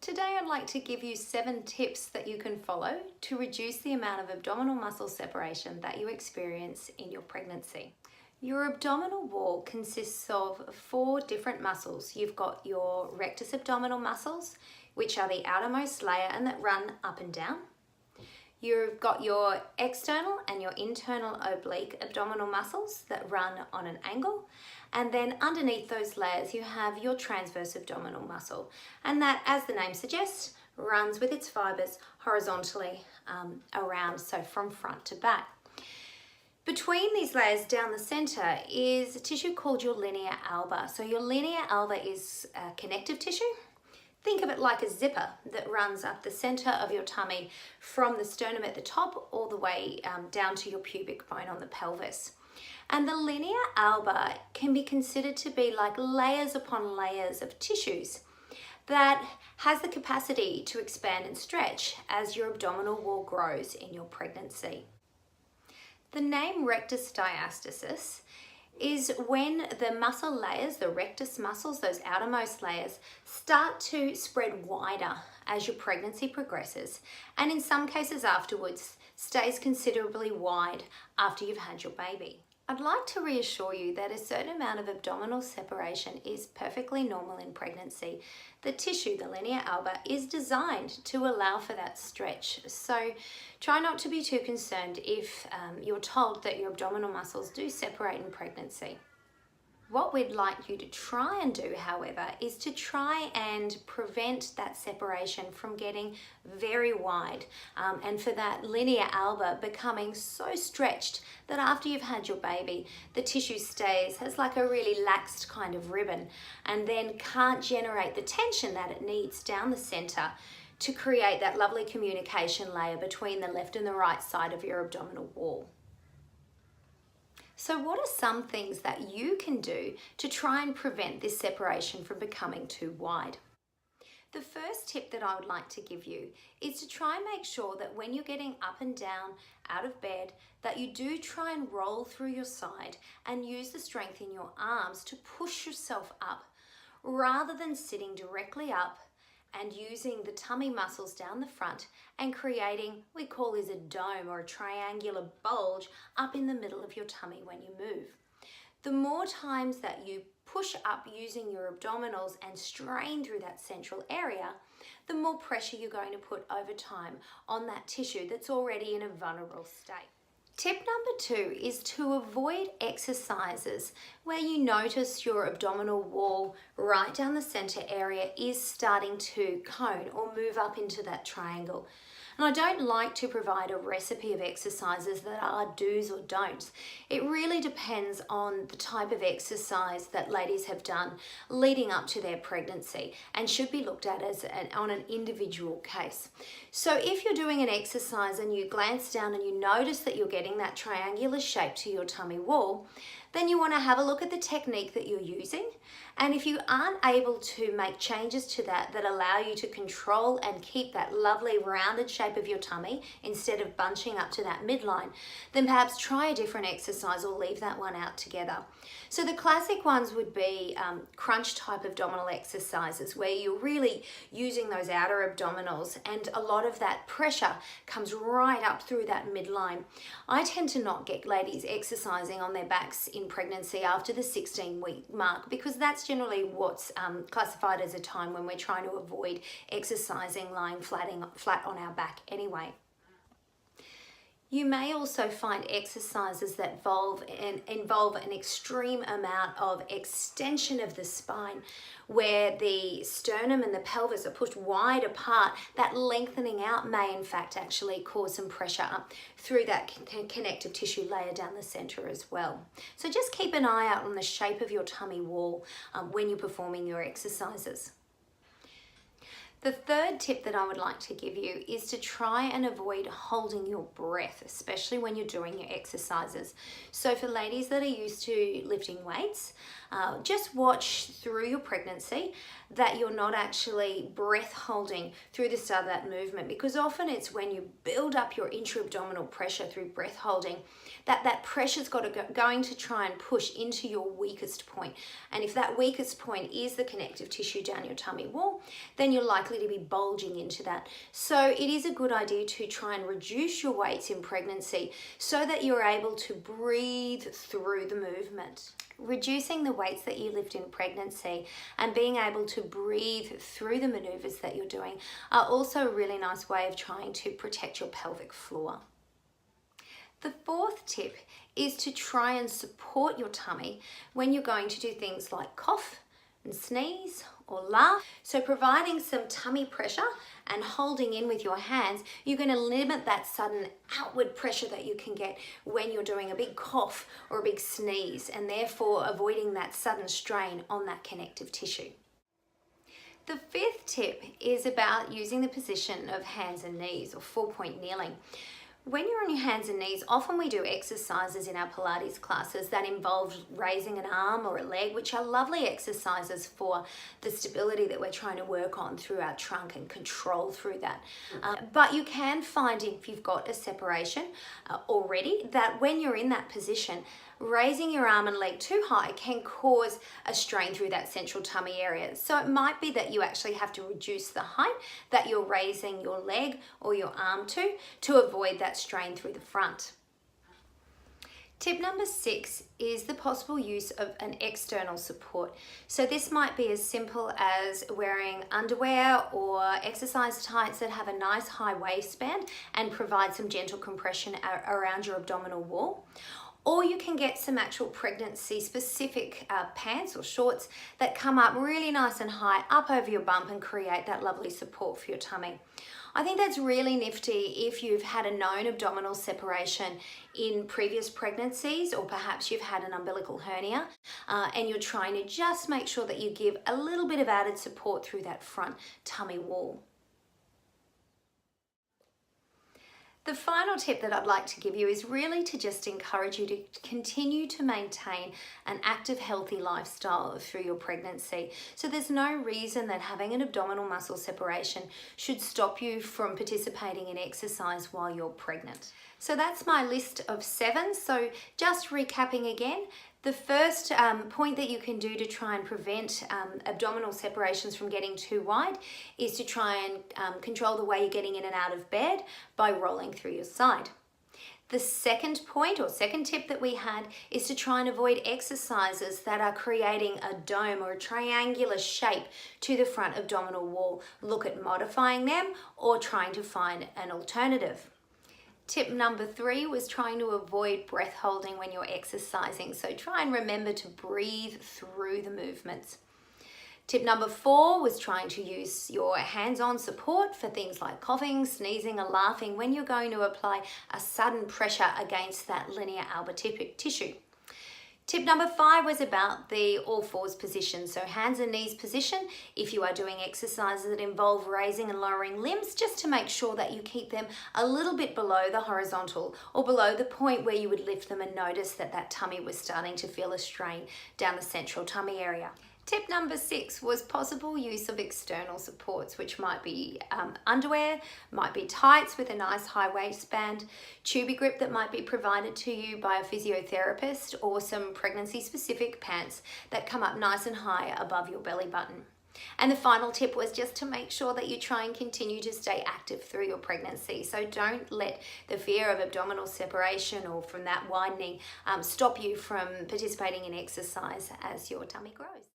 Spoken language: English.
Today I'd like to give you 7 tips that you can follow to reduce the amount of abdominal muscle separation that you experience in your pregnancy. Your abdominal wall consists of 4 different muscles. You've got your rectus abdominal muscles, which are the outermost layer and that run up and down. You've got your external and your internal oblique abdominal muscles that run on an angle. And then underneath those layers, you have your transverse abdominal muscle. And that, as the name suggests, runs with its fibers horizontally around, so from front to back. Between these layers down the center is a tissue called your linea alba. So your linea alba is connective tissue. Think of it like a zipper that runs up the center of your tummy from the sternum at the top all the way down to your pubic bone on the pelvis. And the linea alba can be considered to be like layers upon layers of tissues that has the capacity to expand and stretch as your abdominal wall grows in your pregnancy. The name rectus diastasis is when the muscle layers, the rectus muscles, those outermost layers, start to spread wider as your pregnancy progresses, and in some cases afterwards stays considerably wide after you've had your baby. I'd like to reassure you that a certain amount of abdominal separation is perfectly normal in pregnancy. The tissue, the linea alba, is designed to allow for that stretch. So try not to be too concerned if you're told that your abdominal muscles do separate in pregnancy. What we'd like you to try and do, however, is to try and prevent that separation from getting very wide and for that linea alba becoming so stretched that after you've had your baby, the tissue stays, has like a really laxed kind of ribbon and then can't generate the tension that it needs down the center to create that lovely communication layer between the left and the right side of your abdominal wall. So what are some things that you can do to try and prevent this separation from becoming too wide? The first tip that I would like to give you is to try and make sure that when you're getting up and down out of bed, that you do try and roll through your side and use the strength in your arms to push yourself up rather than sitting directly up and using the tummy muscles down the front and creating, we call this a dome or a triangular bulge up in the middle of your tummy when you move. The more times that you push up using your abdominals and strain through that central area, the more pressure you're going to put over time on that tissue that's already in a vulnerable state. Tip number 2 is to avoid exercises where you notice your abdominal wall right down the center area is starting to cone or move up into that triangle. And I don't like to provide a recipe of exercises that are do's or don'ts. It really depends on the type of exercise that ladies have done leading up to their pregnancy and should be looked at as on an individual case. So if you're doing an exercise and you glance down and you notice that you're getting that triangular shape to your tummy wall, then you want to have a look at the technique that you're using. And if you aren't able to make changes to that allow you to control and keep that lovely rounded shape of your tummy instead of bunching up to that midline, then perhaps try a different exercise or leave that one out together. So the classic ones would be crunch type abdominal exercises where you're really using those outer abdominals and a lot of that pressure comes right up through that midline. I tend to not get ladies exercising on their backs in pregnancy after the 16-week mark because that's generally what's classified as a time when we're trying to avoid exercising lying flat on our back anyway. You may also find exercises that involve an extreme amount of extension of the spine where the sternum and the pelvis are pushed wide apart. That lengthening out may in fact actually cause some pressure up through that connective tissue layer down the center as well. So just keep an eye out on the shape of your tummy wall when you're performing your exercises. The third tip that I would like to give you is to try and avoid holding your breath, especially when you're doing your exercises. So for ladies that are used to lifting weights, just watch through your pregnancy that you're not actually breath holding through the start of that movement, because often it's when you build up your intra-abdominal pressure through breath holding that pressure's going to try and push into your weakest point. And if that weakest point is the connective tissue down your tummy wall, then you're likely likely to be bulging into that. So it is a good idea to try and reduce your weights in pregnancy so that you're able to breathe through the movement. Reducing the weights that you lift in pregnancy and being able to breathe through the maneuvers that you're doing are also a really nice way of trying to protect your pelvic floor. The fourth tip is to try and support your tummy when you're going to do things like cough and sneeze or laugh. So providing some tummy pressure and holding in with your hands, you're going to limit that sudden outward pressure that you can get when you're doing a big cough or a big sneeze, and therefore avoiding that sudden strain on that connective tissue. The fifth tip is about using the position of hands and knees, or 4-point kneeling. When you're on your hands and knees, often we do exercises in our Pilates classes that involve raising an arm or a leg, which are lovely exercises for the stability that we're trying to work on through our trunk and control through that. But you can find, if you've got a separation already, that when you're in that position, raising your arm and leg too high can cause a strain through that central tummy area. So it might be that you actually have to reduce the height that you're raising your leg or your arm to avoid that strain through the front. Tip number 6 is the possible use of an external support. So this might be as simple as wearing underwear or exercise tights that have a nice high waistband and provide some gentle compression around your abdominal wall. Or you can get some actual pregnancy specific pants or shorts that come up really nice and high up over your bump and create that lovely support for your tummy. I think that's really nifty if you've had a known abdominal separation in previous pregnancies, or perhaps you've had an umbilical hernia and you're trying to just make sure that you give a little bit of added support through that front tummy wall. The final tip that I'd like to give you is really to just encourage you to continue to maintain an active, healthy lifestyle through your pregnancy. So there's no reason that having an abdominal muscle separation should stop you from participating in exercise while you're pregnant. So that's my list of 7. So just recapping again, the first point that you can do to try and prevent abdominal separations from getting too wide is to try and control the way you're getting in and out of bed by rolling through your side. The second point or second tip that we had is to try and avoid exercises that are creating a dome or a triangular shape to the front abdominal wall. Look at modifying them or trying to find an alternative. Tip number 3 was trying to avoid breath holding when you're exercising. So try and remember to breathe through the movements. Tip number 4 was trying to use your hands-on support for things like coughing, sneezing, or laughing when you're going to apply a sudden pressure against that linear albuterric tissue. Tip number 5 was about the all fours position. So hands and knees position if you are doing exercises that involve raising and lowering limbs, just to make sure that you keep them a little bit below the horizontal or below the point where you would lift them and notice that that tummy was starting to feel a strain down the central tummy area. Tip number 6 was possible use of external supports, which might be underwear, might be tights with a nice high waistband, tubie grip that might be provided to you by a physiotherapist, or some pregnancy specific pants that come up nice and high above your belly button. And the final tip was just to make sure that you try and continue to stay active through your pregnancy. So don't let the fear of abdominal separation or from that widening stop you from participating in exercise as your tummy grows.